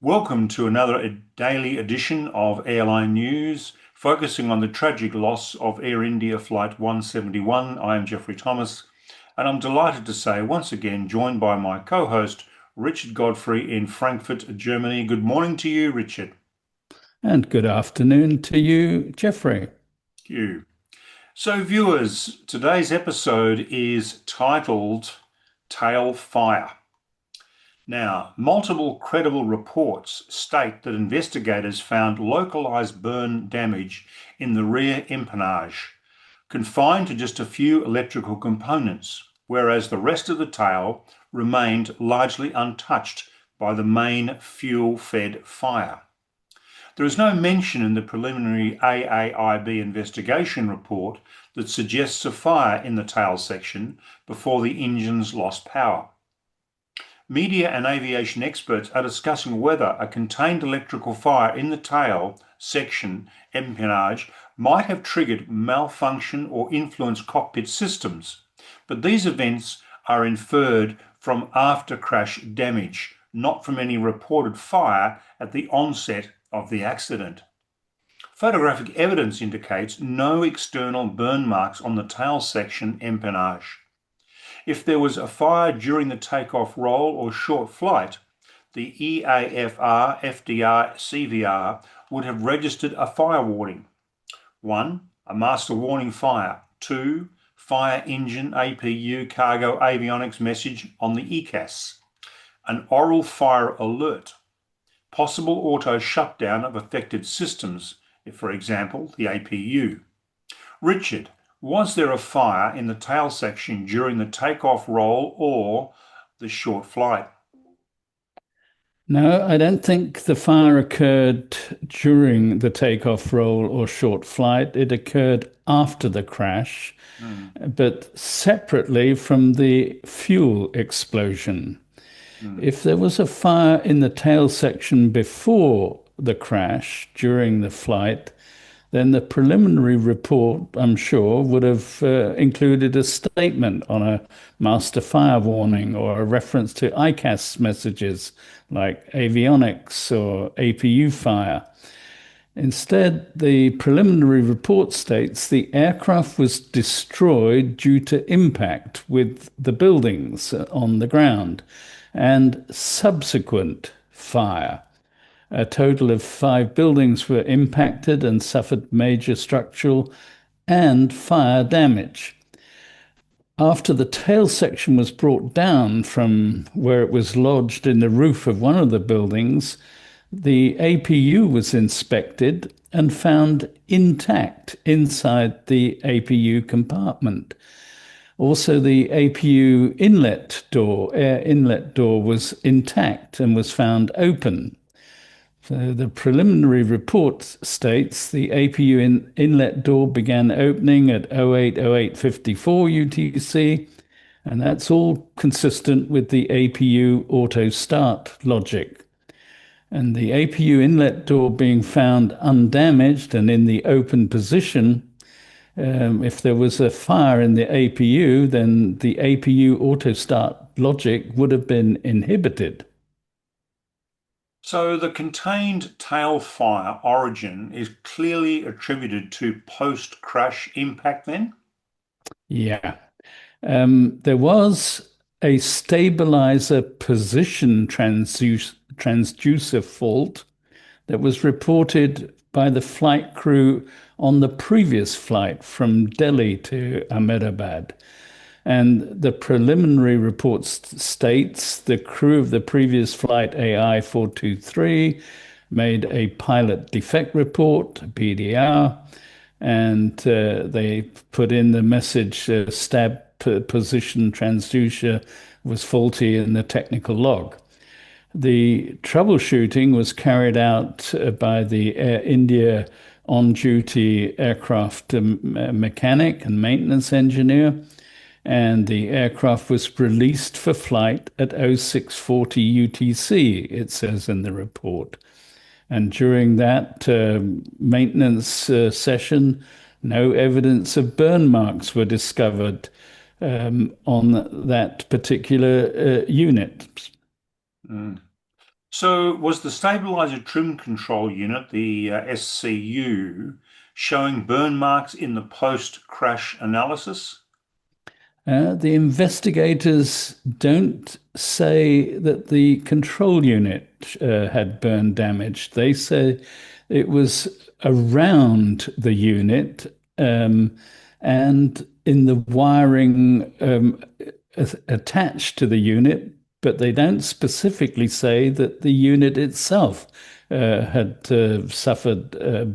Welcome to another daily edition of Airline News, focusing on the tragic loss of Air India Flight 171. I am Jeffrey Thomas, and I'm delighted to say once again joined by my co-host Richard Godfrey in Frankfurt, Germany. Good morning to you, Richard. And good afternoon to you, Jeffrey. Thank you. So, viewers, today's episode is titled Tail Fire. Now, multiple credible reports state that investigators found localized burn damage in the rear empennage, confined to just a few electrical components, whereas the rest of the tail remained largely untouched by the main fuel-fed fire. There is no mention in the preliminary AAIB investigation report that suggests a fire in the tail section before the engines lost power. Media and aviation experts are discussing whether a contained electrical fire in the tail section empennage might have triggered malfunction or influenced cockpit systems, but these events are inferred from after-crash damage, not from any reported fire at the onset of the accident. Photographic evidence indicates no external burn marks on the tail section empennage. If there was a fire during the takeoff roll or short flight, the EAFR, FDR, CVR would have registered a fire warning. 1. A master warning fire. 2. Fire engine APU cargo avionics message on the ECAS. An oral fire alert. Possible auto shutdown of affected systems, if, for example, the APU. Richard, was there a fire in the tail section during the takeoff roll or the short flight? No, I don't think the fire occurred during the takeoff roll or short flight. It occurred after the crash, Mm, but separately from the fuel explosion. mm. If there was a fire in the tail section before the crash during the flight, then the preliminary report, I'm sure, would have included a statement on a master fire warning or a reference to ICAS messages like avionics or APU fire. Instead, the preliminary report states the aircraft was destroyed due to impact with the buildings on the ground and subsequent fire. A total of 5 buildings were impacted and suffered major structural and fire damage. After the tail section was brought down from where it was lodged in the roof of one of the buildings, the APU was inspected and found intact inside the APU compartment. Also, the APU air inlet door was intact and was found open. So the preliminary report states the APU inlet door began opening at 08:08:54 UTC, and that's all consistent with the APU auto start logic. And the APU inlet door being found undamaged and in the open position, if there was a fire in the APU, then the APU auto start logic would have been inhibited. So the contained tail fire origin is clearly attributed to post-crash impact then? Yeah. There was a stabilizer position transducer fault that was reported by the flight crew on the previous flight from Delhi to Ahmedabad. And the preliminary report states the crew of the previous flight AI 423 made a pilot defect report, PDR, and they put in the message stab position transducer was faulty in the technical log. The troubleshooting was carried out by the Air India on-duty aircraft mechanic and maintenance engineer, and the aircraft was released for flight at 0640 UTC, it says in the report. And during that maintenance session, no evidence of burn marks were discovered on that particular unit. Mm. So was the stabilizer trim control unit, the SCU, showing burn marks in the post-crash analysis? The investigators don't say that the control unit had burn damage. They say it was around the unit and in the wiring attached to the unit, but they don't specifically say that the unit itself had suffered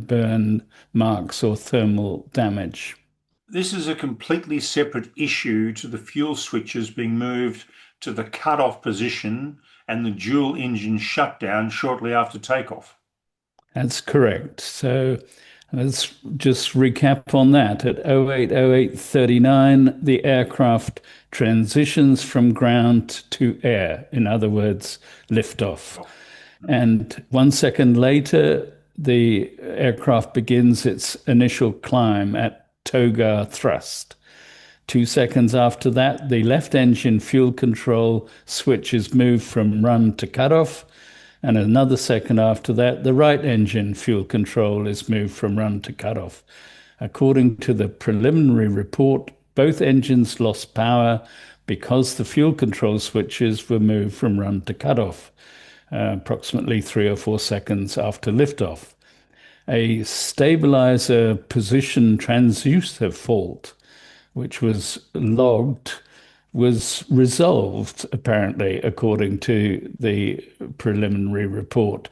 burn marks or thermal damage. This is a completely separate issue to the fuel switches being moved to the cut-off position and the dual engine shutdown shortly after takeoff. That's correct. So let's just recap on that. At 08:08:39, the aircraft transitions from ground to air, in other words, liftoff. And 1 second later, the aircraft begins its initial climb at toga thrust. 2 seconds after that, the left engine fuel control switch is moved from run to cutoff. And another second after that, the right engine fuel control is moved from run to cutoff. According to the preliminary report, both engines lost power because the fuel control switches were moved from run to cutoff, approximately 3 or 4 seconds after liftoff. A stabilizer position transducer fault, which was logged, was resolved, apparently, according to the preliminary report.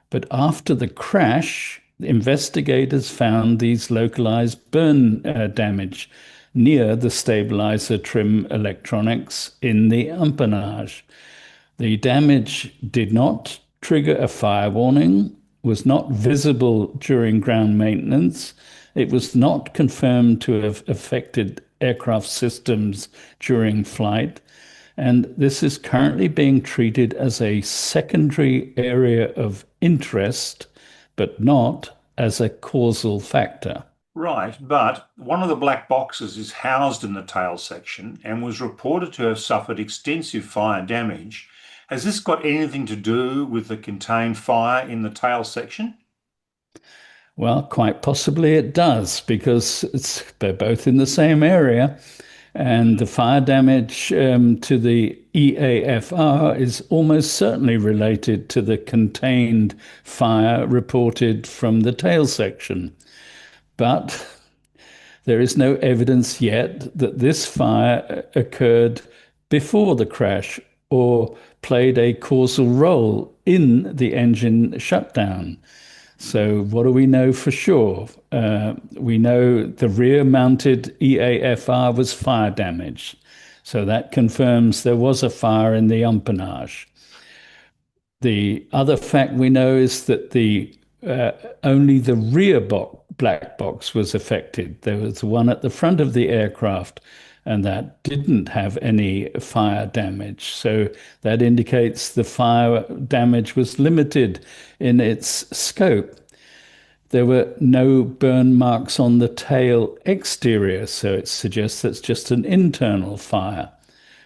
But after the crash, investigators found these localized burn damage near the stabilizer trim electronics in the empennage. The damage did not trigger a fire warning, was not visible during ground maintenance. It was not confirmed to have affected aircraft systems during flight. And this is currently being treated as a secondary area of interest, but not as a causal factor. Right, but one of the black boxes is housed in the tail section and was reported to have suffered extensive fire damage. Has this got anything to do with the contained fire in the tail section? Well, quite possibly it does, because they're both in the same area. And the fire damage to the EAFR is almost certainly related to the contained fire reported from the tail section. But there is no evidence yet that this fire occurred before the crash or played a causal role in the engine shutdown. So, what do we know for sure? We know the rear mounted EAFR was fire damaged. So, that confirms there was a fire in the empennage. The other fact we know is that only the rear black box was affected. There was one at the front of the aircraft, and that didn't have any fire damage. So that indicates the fire damage was limited in its scope. There were no burn marks on the tail exterior, so it suggests that's just an internal fire.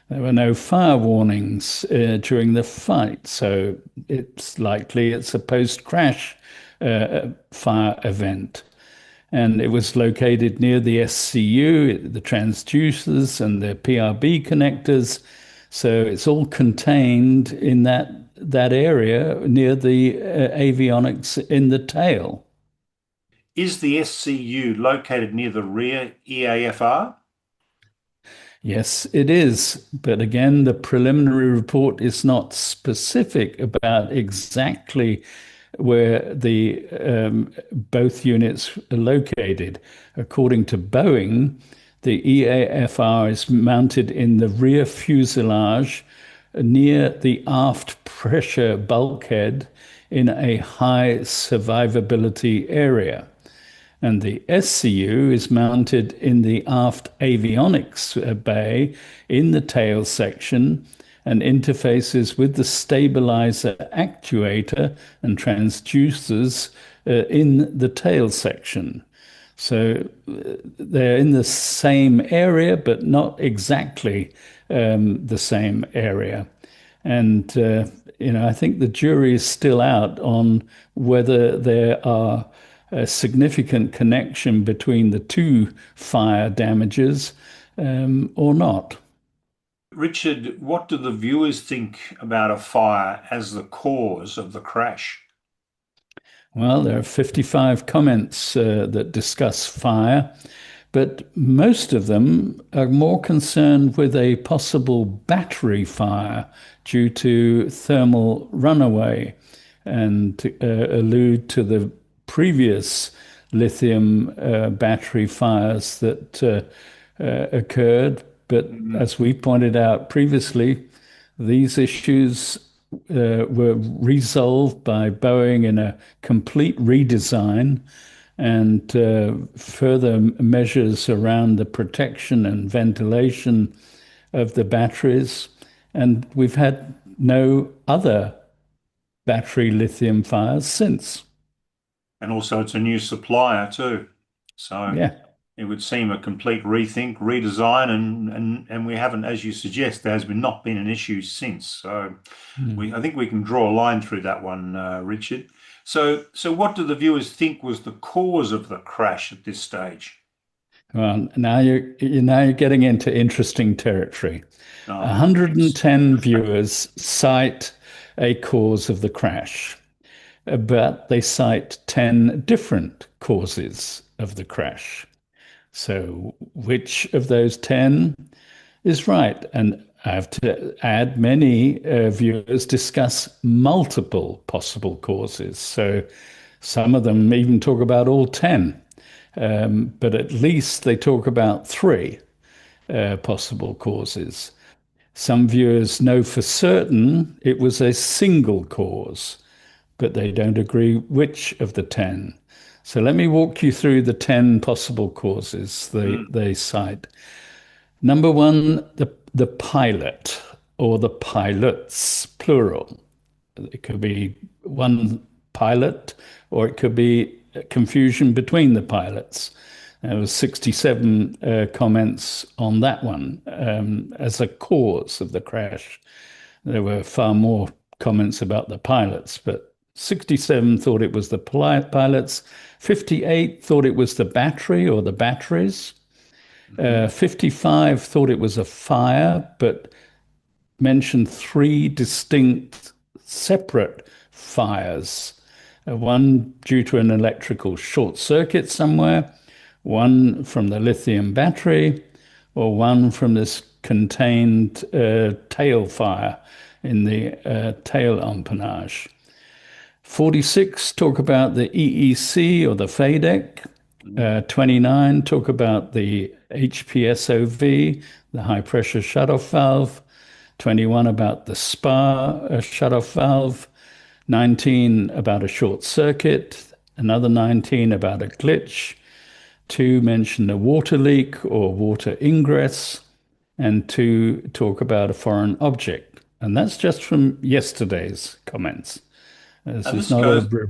There were no fire warnings during the flight, so it's likely it's a post-crash fire event. And it was located near the SCU, the transducers, and the PRB connectors. So it's all contained in that area near the avionics in the tail. Is the SCU located near the rear EAFR? Yes, it is. But again, the preliminary report is not specific about exactly where the both units are located. According to Boeing, the EAFR is mounted in the rear fuselage near the aft pressure bulkhead in a high survivability area. And the SCU is mounted in the aft avionics bay in the tail section and interfaces with the stabilizer actuator and transducers in the tail section. So they're in the same area, but not exactly the same area. And I think the jury is still out on whether there are a significant connection between the two fire damages or not. Richard, what do the viewers think about a fire as the cause of the crash? Well, there are 55 comments that discuss fire, but most of them are more concerned with a possible battery fire due to thermal runaway and allude to the previous lithium battery fires that occurred. But Mhm. as we pointed out previously, these issues were resolved by Boeing in a complete redesign and further measures around the protection and ventilation of the batteries. And we've had no other battery lithium fires since. And also, it's a new supplier too. So Yeah. it would seem a complete rethink, redesign, and we haven't, as you suggest, there has been not been an issue since. So Mm. I think we can draw a line through that one, Richard. So what do the viewers think was the cause of the crash at this stage? Well, now you're getting into interesting territory. Oh, thanks. 110 viewers cite a cause of the crash, but they cite 10 different causes of the crash. So, which of those 10 is right? And I have to add, many viewers discuss multiple possible causes. So, some of them even talk about all 10, but at least they talk about three possible causes. Some viewers know for certain it was a single cause, but they don't agree which of the 10. So let me walk you through the 10 possible causes Mm, they cite. Number one, the pilot or the pilots, plural. It could be one pilot or it could be confusion between the pilots. There was 67 comments on that one as a cause of the crash. There were far more comments about the pilots, but 67 thought it was the pilots, 58 thought it was the battery or the batteries, mhm. 55 thought it was a fire, but mentioned three distinct separate fires. One due to an electrical short circuit somewhere, one from the lithium battery, or one from this contained tail fire in the tail empennage. 46 talk about the EEC or the FADEC. 29 talk about the HPSOV, the high pressure shutoff valve. 21 about the SPA shutoff valve. 19 about a short circuit. Another 19 about a glitch. Two mention a water leak or water ingress. And two talk about a foreign object. And that's just from yesterday's comments. This And is this not goes, a.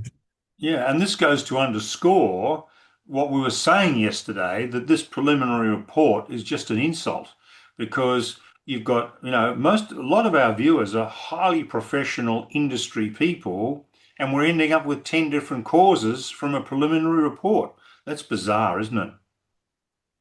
yeah, and this goes to underscore what we were saying yesterday, that this preliminary report is just an insult because you've got, a lot of our viewers are highly professional industry people, and we're ending up with 10 different causes from a preliminary report. That's bizarre, isn't it?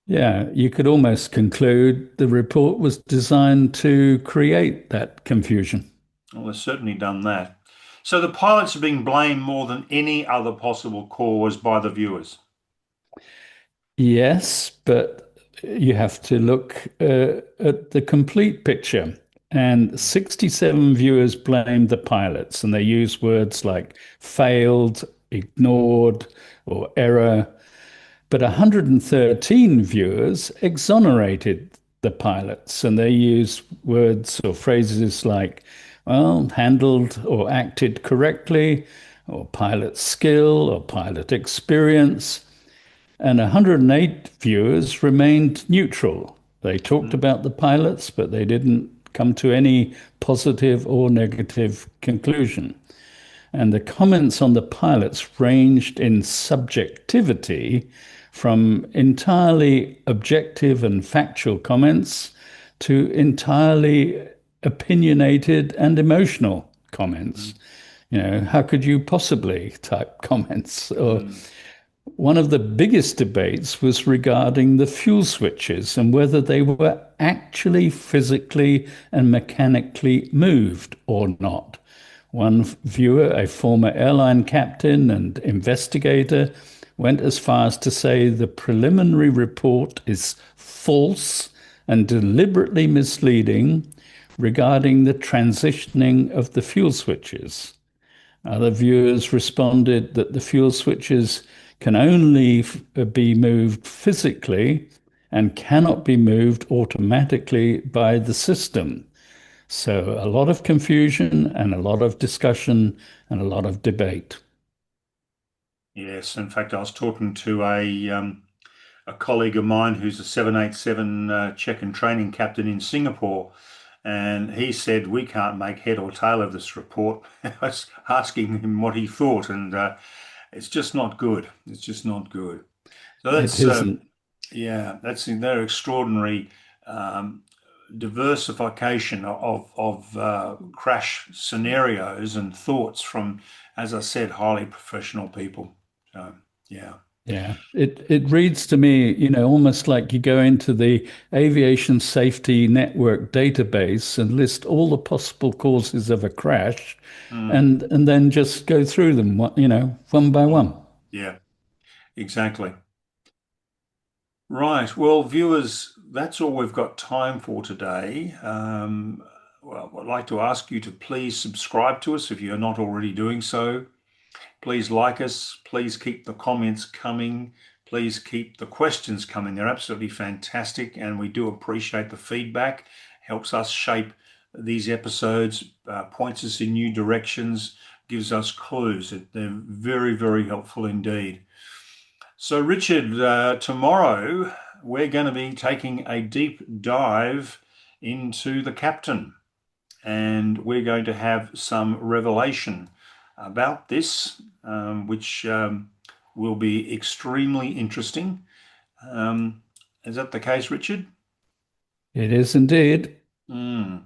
Yeah, you could almost conclude the report was designed to create that confusion. Well, they've certainly done that. So the pilots are being blamed more than any other possible cause by the viewers. Yes, but you have to look at the complete picture. And 67 viewers blamed the pilots, and they use words like failed, ignored, or error. But 113 viewers exonerated the pilots, and they use words or phrases like, well, handled or acted correctly, or pilot skill, or pilot experience. And 108 viewers remained neutral. They talked Mm. about the pilots, but they didn't come to any positive or negative conclusion. And the comments on the pilots ranged in subjectivity from entirely objective and factual comments to entirely opinionated and emotional comments. Mm, How could you possibly type comments? Or mm, one of the biggest debates was regarding the fuel switches and whether they were actually physically and mechanically moved or not. One viewer, a former airline captain and investigator, went as far as to say the preliminary report is false and deliberately misleading regarding the transitioning of the fuel switches. Other viewers responded that the fuel switches can only be moved physically and cannot be moved automatically by the system. So, a lot of confusion and a lot of discussion and a lot of debate. yes, in fact, I was talking to a colleague of mine who's a 787 check and training captain in Singapore, and he said we can't make head or tail of this report. I was asking him what he thought, and it's just not good. It's just not good. So It that's isn't. yeah, that's their extraordinary um, diversification of crash scenarios and thoughts from, as I said, highly professional people. So yeah. Yeah, it reads to me, almost like you go into the aviation safety network database and list all the possible causes of a crash, Mm, and then just go through them, one by mm, one. yeah, exactly. Right. Well, viewers, that's all we've got time for today. Well, I'd like to ask you to please subscribe to us if you're not already doing so. Please like us. Please keep the comments coming. Please keep the questions coming. They're absolutely fantastic, and we do appreciate the feedback. Helps us shape these episodes, points us in new directions, gives us clues. They're very, very helpful indeed. So, Richard, tomorrow we're going to be taking a deep dive into the captain, and we're going to have some revelation about this, which will be extremely interesting. Is that the case, Richard? It is indeed. Mm.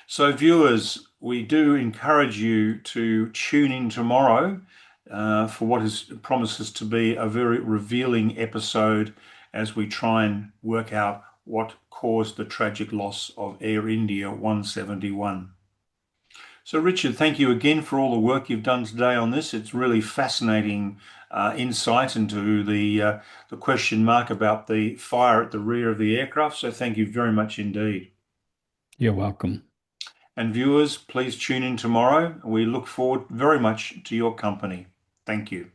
So, viewers, we do encourage you to tune in tomorrow for what is promises to be a very revealing episode as we try and work out what caused the tragic loss of Air India 171. So, Richard, thank you again for all the work you've done today on this. It's really fascinating insight into the question mark about the fire at the rear of the aircraft. So, thank you very much indeed. You're welcome. And viewers, please tune in tomorrow. We look forward very much to your company. Thank you.